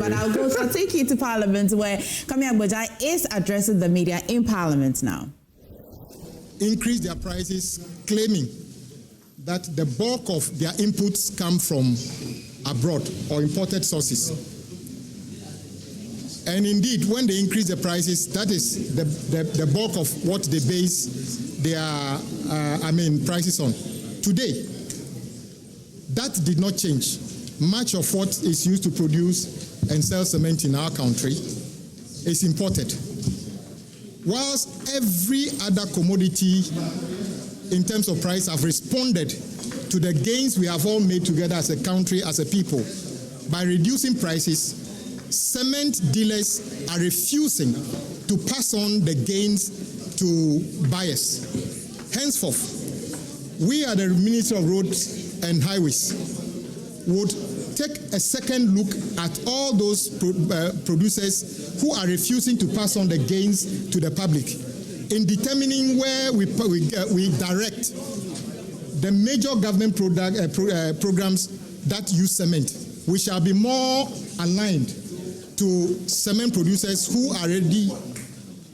But I'll take you to Parliament, where Kwame Agbodza is addressing the media in Parliament now. Increase their prices, claiming that the bulk of their inputs come from abroad or imported sources. And indeed, when they increase the prices, that is the bulk of what they base their prices on. Today, that did not change. Much of what is used to produce and sell cement in our country is imported. Whilst every other commodity in terms of price have responded to the gains we have all made together as a country, as a people, by reducing prices, cement dealers are refusing to pass on the gains to buyers. Henceforth, we at the Ministry of Roads and Highways would take a second look at all those producers who are refusing to pass on the gains to the public in determining where we direct the major government programs that use cement. We shall be more aligned to cement producers who are ready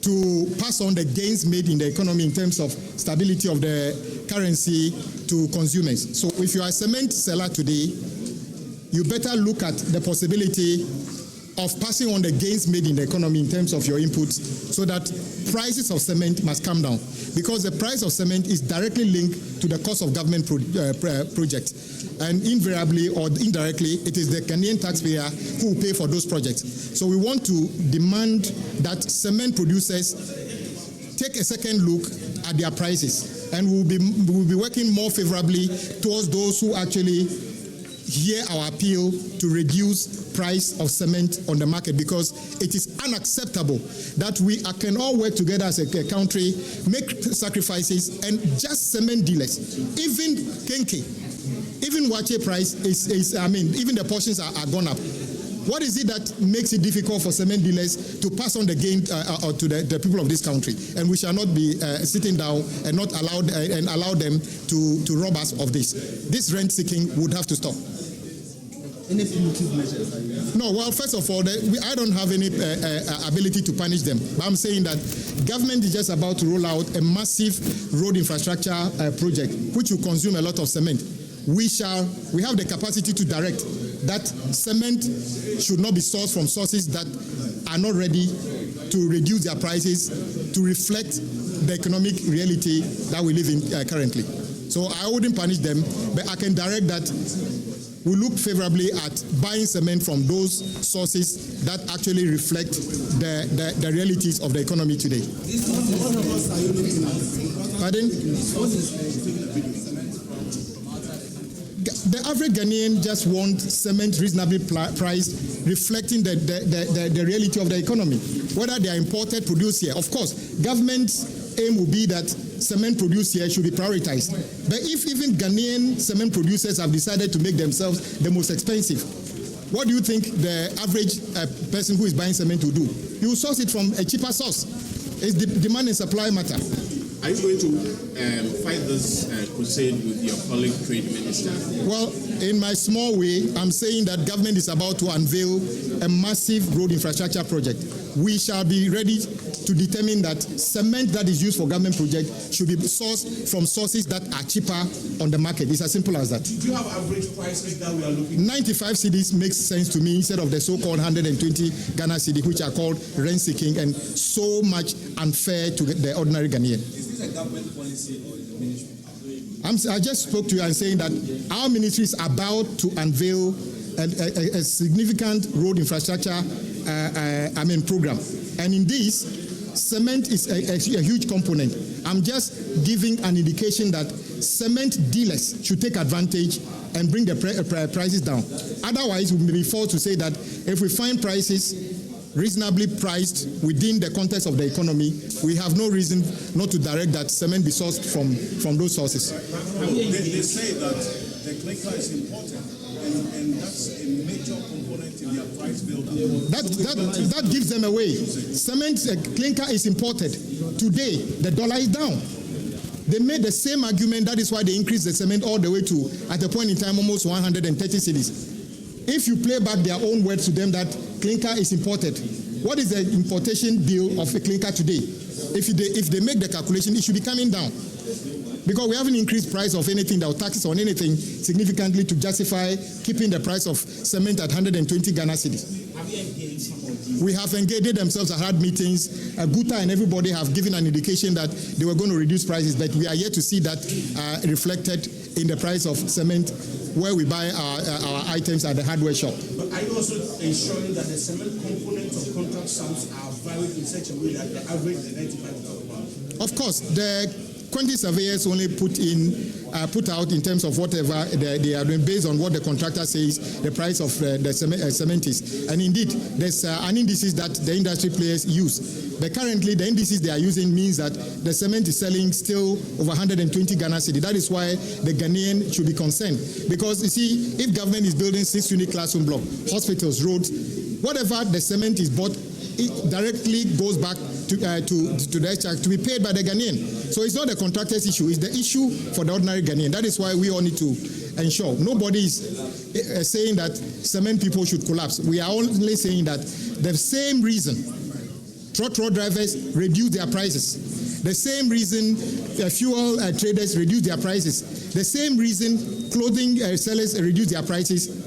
to pass on the gains made in the economy in terms of stability of the currency to consumers. So if you are a cement seller today, you better look at the possibility of passing on the gains made in the economy in terms of your inputs, so that prices of cement must come down, because the price of cement is directly linked to the cost of government projects, and invariably or indirectly it is the Ghanaian taxpayer who will pay for those projects. So we want to demand that cement producers take a second look at their prices, and we will be working more favorably towards those who actually hear our appeal to reduce price of cement on the market, because it is unacceptable that we can all work together as a country, make sacrifices, and just cement dealers, even Kenke, even Wache price even the portions are gone up. What is it that makes it difficult for cement dealers to pass on the gain to the people of this country? And we shall not be sitting down and not allow them to rob us of this. This rent seeking would have to stop. Any punitive measures? No, well, first of all, I don't have any ability to punish them. But I'm saying that government is just about to roll out a massive road infrastructure project, which will consume a lot of cement. We have the capacity to direct that cement should not be sourced from sources that are not ready to reduce their prices to reflect the economic reality that we live in currently. So I wouldn't punish them, but I can direct that we look favorably at buying cement from those sources that actually reflect the realities of the economy today. Pardon? The average Ghanaian just wants cement reasonably priced, reflecting the reality of the economy. Whether they are imported, produced here. Of course, government's aim will be that cement produced here should be prioritized. But if even Ghanaian cement producers have decided to make themselves the most expensive, what do you think the average person who is buying cement will do? He will source it from a cheaper source. It's the demand and supply matter. Are you going to fight this crusade with your colleague trade minister? Well, in my small way, I'm saying that government is about to unveil a massive road infrastructure project. We shall be ready to determine that cement that is used for government projects should be sourced from sources that are cheaper on the market. It's as simple as that. Do you have average prices that we are looking at? 95 cedis makes sense to me instead of the so-called 120 Ghana cedi, which are called rent-seeking and so much unfair to the ordinary Ghanaian. Is this a government policy or is the ministry? I just spoke to you and saying that our ministry is about to unveil a significant road infrastructure program. And in this, cement is a huge component. I'm just giving an indication that cement dealers should take advantage and bring the prices down. Otherwise, we may be forced to say that if we find prices reasonably priced within the context of the economy, we have no reason not to direct that cement be sourced from those sources. They say that the clinker is important, and that's a major component in their price build-up. That gives them away. Cement clinker is imported. Today, the dollar is down. They made the same argument. That is why they increased the cement all the way to, at a point in time, almost 130 cedis. If you play back their own words to them that clinker is imported. What is the importation bill of a clinker today? If they make the calculation, it should be coming down. Because we haven't increased price of anything, that taxes on anything significantly to justify keeping the price of cement at 120 Ghana cedis. Have you engaged some of these? We have engaged themselves. I had meetings. Guta and everybody have given an indication that they were going to reduce prices, but we are yet to see that reflected in the price of cement where we buy our items at the hardware shop. But are you also ensuring that the cement components of contract sums are varied in such a way that the average is 95%? Of course, the quantity surveyors only put out in terms of whatever they are doing based on what the contractor says the price of the cement is. And indeed, there's an indices that the industry players use. But currently, the indices they are using means that the cement is selling still over 120 Ghana cedi. That is why the Ghanaian should be concerned. Because you see, if government is building 6-unit classroom block, hospitals, roads, whatever the cement is bought, it directly goes back to the extract to be paid by the Ghanaian. So it's not the contractor's issue, it's the issue for the ordinary Ghanaian. That is why we all need to ensure. Nobody is saying that cement people should collapse. We are only saying that the same reason truck drivers reduce their prices, the same reason fuel traders reduce their prices, the same reason clothing sellers reduce their prices,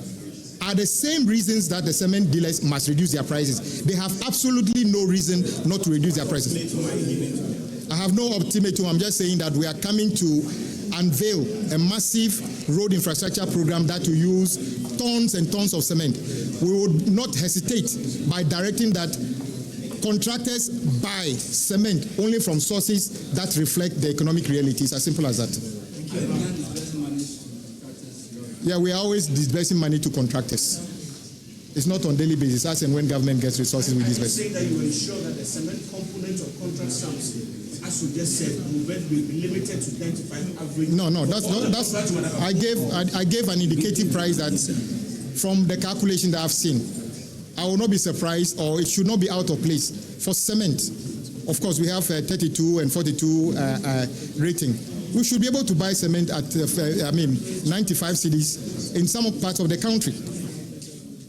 are the same reasons that the cement dealers must reduce their prices. They have absolutely no reason not to reduce their prices. I have no ultimatum. I'm just saying that we are coming to unveil a massive road infrastructure program that will use tons and tons of cement. We would not hesitate by directing that contractors buy cement only from sources that reflect the economic realities. As simple as that. Yeah, we are always disbursing money to contractors. It's not on daily basis. As and when government gets resources, we disburse. Are you saying that you will ensure that the cement component of contract sums, as you just said, will be limited to 95 average? No. I gave an indicative price that from the calculation that I've seen, I will not be surprised, or it should not be out of place for cement. Of course, we have 32 and 42 rating. We should be able to buy cement at 95 cedis in some parts of the country.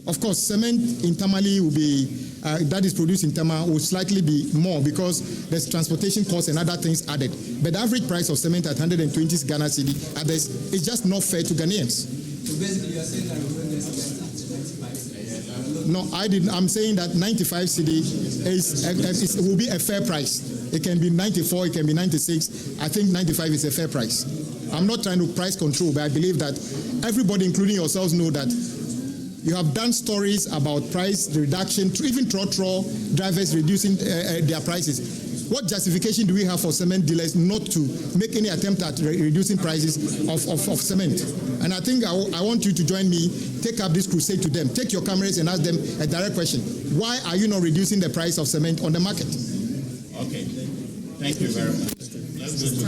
Of course, cement in Tamale will be that is produced in Tama will slightly be more because there's transportation costs and other things added. But the average price of cement at 120 Ghana cedi is just not fair to Ghanaians. So basically, you're saying that we will get cement at 95 cedi? No, I didn't. I'm saying that 95 cedi will be a fair price. It can be 94, it can be 96. I think 95 is a fair price. I'm not trying to price control, but I believe that everybody, including yourselves, know that you have done stories about price reduction, even trotro drivers reducing their prices. What justification do we have for cement dealers not to make any attempt at reducing prices of cement? And I think I want you to join me, take up this crusade to them. Take your cameras and ask them a direct question. Why are you not reducing the price of cement on the market? Okay. Thank you very much.